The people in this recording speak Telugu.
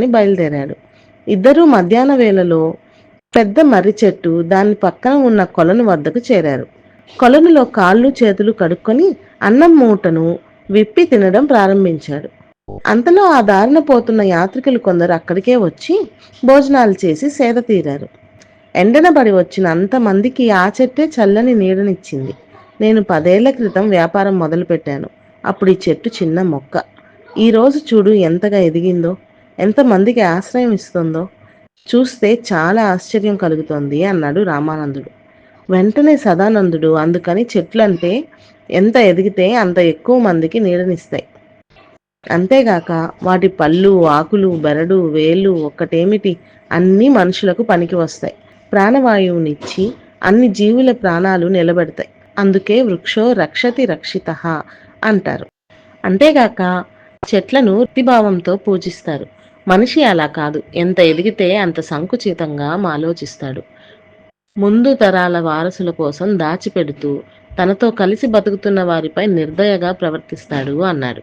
అని బయలుదేరాడు. ఇద్దరూ మధ్యాహ్న వేళలో పెద్ద మర్రి చెట్టు దాని పక్కన ఉన్న కొలను వద్దకు చేరారు. కొలనులో కాళ్ళు చేతులు కడుక్కొని అన్నం మూటను విప్పి తినడం ప్రారంభించాడు. అంతలో ఆ దారిన పోతున్న యాత్రికులు కొందరు అక్కడికే వచ్చి భోజనాలు చేసి సేద తీరారు. ఎండన పడి వచ్చిన అంతమందికి ఆ చెట్టే చల్లని నీడనిచ్చింది. నేను 10 ఏళ్ల క్రితం వ్యాపారం మొదలుపెట్టాను. అప్పుడు ఈ చెట్టు చిన్న మొక్క. ఈరోజు చూడు ఎంతగా ఎదిగిందో, ఎంతమందికి ఆశ్రయం ఇస్తుందో. చూస్తే చాలా ఆశ్చర్యం కలుగుతోంది అన్నాడు రామానందుడు. వెంటనే సదానందుడు, అందుకని చెట్లంటే ఎంత ఎదిగితే అంత ఎక్కువ మందికి నీడనిస్తాయి. అంతేగాక వాటి పళ్ళు, ఆకులు, బెరడు, వేళ్ళు ఒక్కటేమిటి, అన్నీ మనుషులకు పనికి వస్తాయి. ప్రాణవాయువునిచ్చి అన్ని జీవుల ప్రాణాలు నిలబెడతాయి. అందుకే వృక్షో రక్షతి రక్షితః అంటారు. అంతేగాక చెట్లను భక్తిభావంతో పూజిస్తారు. మనిషి అలా కాదు, ఎంత ఎదిగితే అంత సంకుచితంగా ఆలోచిస్తాడు. ముందు తరాల వారసుల కోసం దాచిపెడుతూ తనతో కలిసి బతుకుతున్న వారిపై నిర్దయగా ప్రవర్తిస్తాడు అన్నాడు.